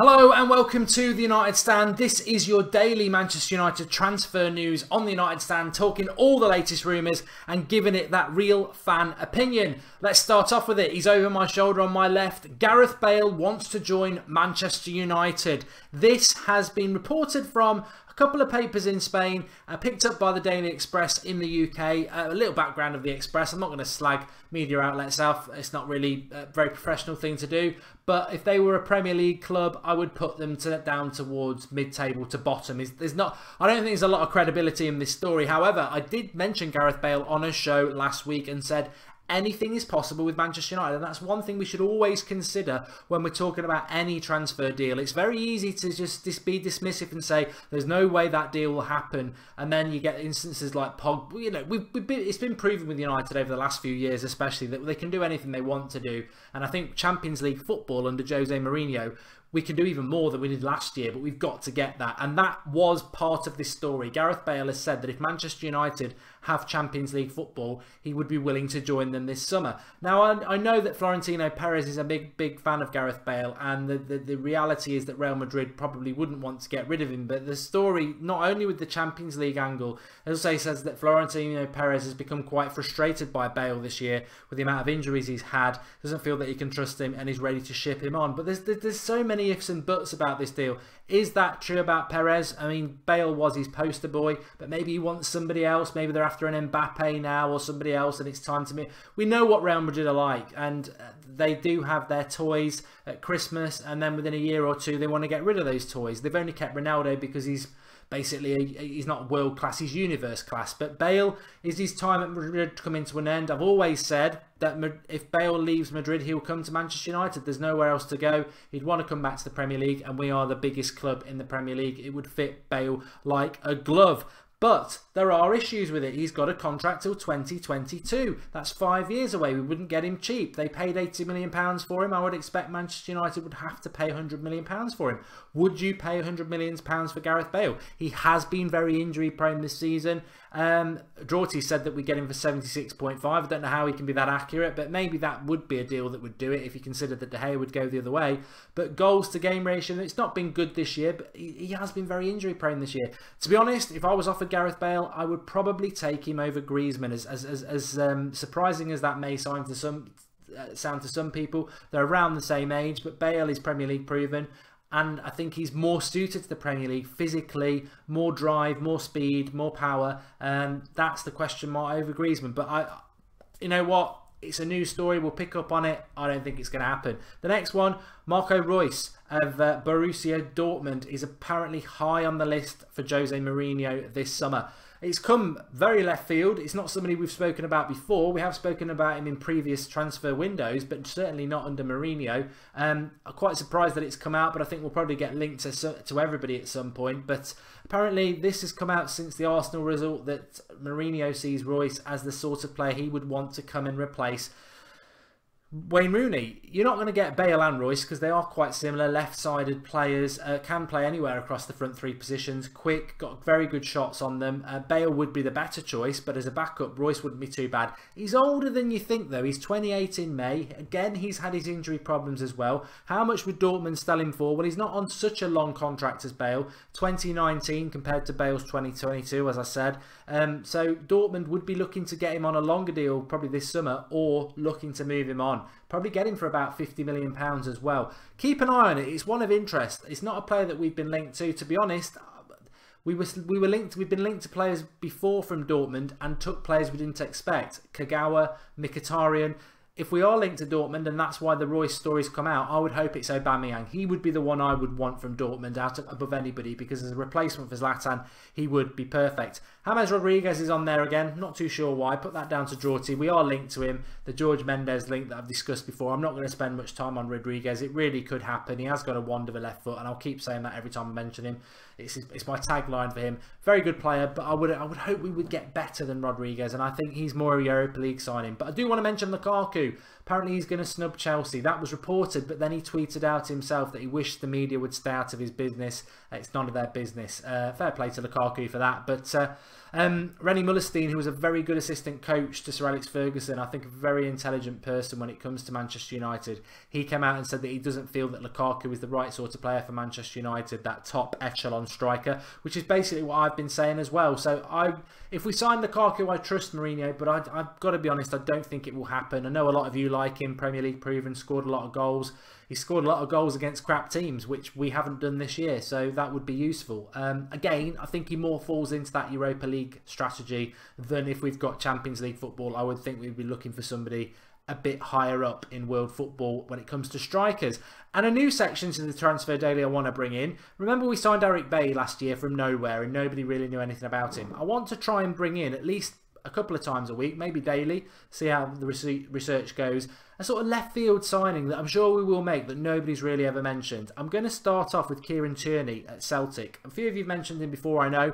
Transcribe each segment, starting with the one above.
Hello and welcome to the United Stand. This is your daily Manchester United transfer news on the United Stand, talking all the latest rumours and giving it that real fan opinion. Let's start off with it. He's over my shoulder on my left. Gareth Bale wants to join Manchester United. This has been reported from a couple of papers in Spain, picked up by the Daily Express in the UK. A little background of the Express. I'm not going to slag media outlets off. It's not really a very professional thing to do. But if they were a Premier League club, I would put them down towards mid-table to bottom. I don't think there's a lot of credibility in this story. However, I did mention Gareth Bale on a show last week and said anything is possible with Manchester United, and that's one thing we should always consider when we're talking about any transfer deal. It's very easy to just be dismissive and say there's no way that deal will happen, and then you get instances like Pogba. You know, it's been proven with United over the last few years, especially, that they can do anything they want to do. And I think Champions League football under Jose Mourinho, we can do even more than we did last year, but we've got to get that. And that was part of this story. Gareth Bale has said that if Manchester United have Champions League football, he would be willing to join them this summer. Now, I know that Florentino Perez is a big fan of Gareth Bale, and the reality is that Real Madrid probably wouldn't want to get rid of him. But the story, not only with the Champions League angle, also says that Florentino Perez has become quite frustrated by Bale this year with the amount of injuries he's had, doesn't feel that he can trust him, and is ready to ship him on. But there's so many ifs and buts about this deal. Is that true about Perez? I mean, Bale was his poster boy, but maybe he wants somebody else. Maybe they're after an Mbappe now or somebody else, and it's time to meet. We know what Real Madrid are like, and they do have their toys at Christmas, and then within a year or two they want to get rid of those toys. They've only kept Ronaldo because he's basically, he's not world class, he's universe class. But Bale, is his time at Madrid coming to an end? I've always said that if Bale leaves Madrid, he'll come to Manchester United. There's nowhere else to go. He'd want to come back to the Premier League, and we are the biggest club in the Premier League. It would fit Bale like a glove. But there are issues with it. He's got a contract till 2022. That's 5 years away. We wouldn't get him cheap. They paid £80 million for him. I would expect Manchester United would have to pay £100 million for him. Would you pay £100 million for Gareth Bale? He has been very injury prone this season. Draughty said that we get him for 76.5. I don't know how he can be that accurate, but maybe that would be a deal that would do it if you considered that De Gea would go the other way. But goals to game ratio, it's not been good this year, but he has been very injury prone this year. To be honest, if I was offered Gareth Bale, I would probably take him over Griezmann. As surprising as that may sound to some people, they're around the same age, but Bale is Premier League proven. And I think he's more suited to the Premier League physically, more drive, more speed, more power. That's the question mark over Griezmann. But you know what? It's a news story. We'll pick up on it. I don't think it's going to happen. The next one, Marco Reus of Borussia Dortmund is apparently high on the list for Jose Mourinho this summer. It's come very left field. It's not somebody we've spoken about before. We have spoken about him in previous transfer windows, but certainly not under Mourinho. I'm quite surprised that it's come out, but I think we'll probably get linked to everybody at some point. But apparently this has come out since the Arsenal result, that Mourinho sees Reus as the sort of player he would want to come and replace Wayne Rooney. You're not going to get Bale and Reus because they are quite similar, left-sided players, can play anywhere across the front three positions, quick, got very good shots on them. Bale would be the better choice, but as a backup, Reus wouldn't be too bad. He's older than you think though. He's 28 in May. Again, he's had his injury problems as well. How much would Dortmund sell him for? Well, he's not on such a long contract as Bale, 2019 compared to Bale's 2022, as I said. So Dortmund would be looking to get him on a longer deal probably this summer, or looking to move him on. Probably get him for about £50 million as well. Keep an eye on it. It's one of interest. It's not a player that we've been linked to. To be honest, we've been linked to players before from Dortmund and took players we didn't expect. Kagawa, Mkhitaryan. If we are linked to Dortmund, and that's why the Reus stories come out, I would hope it's Aubameyang. He would be the one I would want from Dortmund above anybody, because as a replacement for Zlatan, he would be perfect. James Rodriguez is on there again. Not too sure why. Put that down to Draughty. We are linked to him. The George Mendes link that I've discussed before. I'm not going to spend much time on Rodriguez. It really could happen. He has got a wand of a left foot, and I'll keep saying that every time I mention him. It's my tagline for him. Very good player, but I would hope we would get better than Rodriguez, and I think he's more a Europa League signing. But I do want to mention Lukaku. apparently he's going to snub Chelsea. That was reported, but then he tweeted out himself that he wished the media would stay out of his business. It's none of their business. Fair play to Lukaku for that. But Rennie Mullerstein, who was a very good assistant coach to Sir Alex Ferguson, I think a very intelligent person when it comes to Manchester United, he came out and said that he doesn't feel that Lukaku is the right sort of player for Manchester United, that top echelon striker, which is basically what I've been saying as well. So if we sign Lukaku, I trust Mourinho, but I've got to be honest, I don't think it will happen. I know a lot of you like him, Premier League proven, scored a lot of goals. He scored a lot of goals against crap teams, which we haven't done this year, so that would be useful. Again, I think he more falls into that Europa League strategy than if we've got Champions League football. I would think we'd be looking for somebody a bit higher up in world football when it comes to strikers. And a new section to the Transfer Daily I want to bring in. Remember we signed Gareth Bale last year from nowhere and nobody really knew anything about him. I want to try and bring in at least a couple of times a week, maybe daily, see how the research goes, a sort of left field signing that I'm sure we will make that nobody's really ever mentioned. I'm going to start off with Kieran Tierney at Celtic. A few of you have mentioned him before, I know.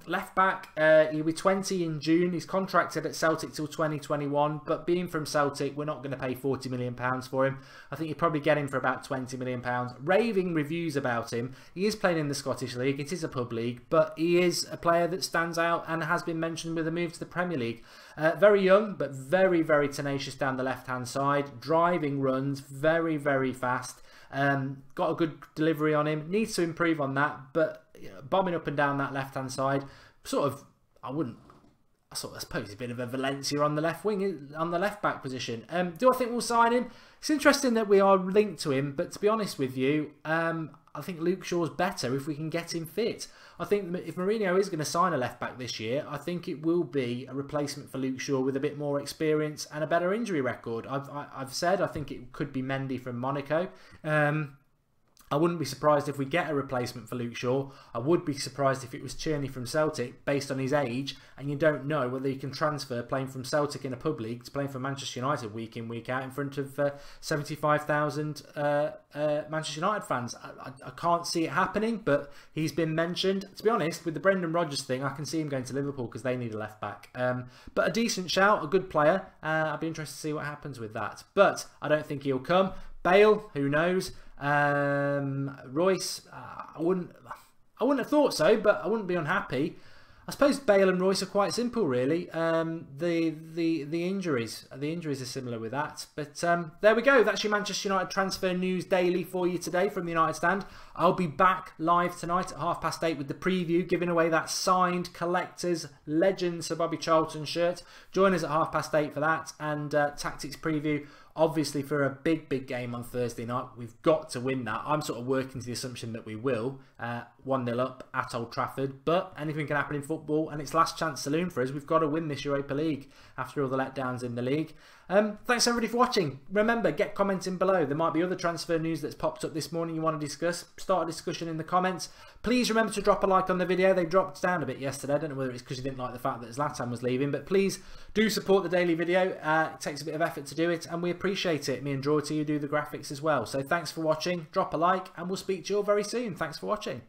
Left back, he'll be 20 in June. He's contracted at Celtic till 2021, but being from Celtic, we're not going to pay £40 million for him. I think you'd probably get him for about £20 million. Raving reviews about him. He is playing in the Scottish League. It is a pub league, but he is a player that stands out and has been mentioned with a move to the Premier League. Very young, but very, very tenacious down the left-hand side. Driving runs, very, very fast. Got a good delivery on him. Needs to improve on that, but bombing up and down that left-hand side, sort of, I suppose he's a bit of a Valencia on the left wing, on the left-back position. Do I think we'll sign him? It's interesting that we are linked to him, but to be honest with you, I think Luke Shaw's better if we can get him fit. I think if Mourinho is going to sign a left-back this year, I think it will be a replacement for Luke Shaw with a bit more experience and a better injury record. I've said I think it could be Mendy from Monaco. I wouldn't be surprised if we get a replacement for Luke Shaw. I would be surprised if it was Tierney from Celtic based on his age, and you don't know whether you can transfer playing from Celtic in a pub league to playing for Manchester United week in, week out in front of 75,000 Manchester United fans. I can't see it happening, but he's been mentioned. To be honest, with the Brendan Rodgers thing, I can see him going to Liverpool because they need a left back. But a decent shout, a good player. I'd be interested to see what happens with that. But I don't think he'll come. Bale, who knows? Royce, I wouldn't have thought so, but I wouldn't be unhappy. I suppose Bale and Royce are quite simple, really. The injuries are similar with that. But there we go. That's your Manchester United transfer news daily for you today from the United Stand. I'll be back live tonight at 8:30 with the preview, giving away that signed collector's legend Sir Bobby Charlton shirt. Join us at 8:30 for that, and tactics preview. Obviously, for a big game on Thursday night, we've got to win that. I'm sort of working to the assumption that we will. 1-0 up at Old Trafford. But anything can happen in football, and it's last chance saloon for us. We've got to win this Europa League after all the letdowns in the league. Thanks everybody for watching. Remember, get commenting below. There might be other transfer news that's popped up this morning you want to discuss. Start a discussion in the comments. Please remember to drop a like on the video. They dropped down a bit yesterday. I don't know whether it's because you didn't like the fact that Zlatan was leaving, but please do support the daily video. It takes a bit of effort to do it, and we appreciate it. Me and Draw to you do the graphics as well. So thanks for watching. Drop a like, and we'll speak to you all very soon. Thanks for watching.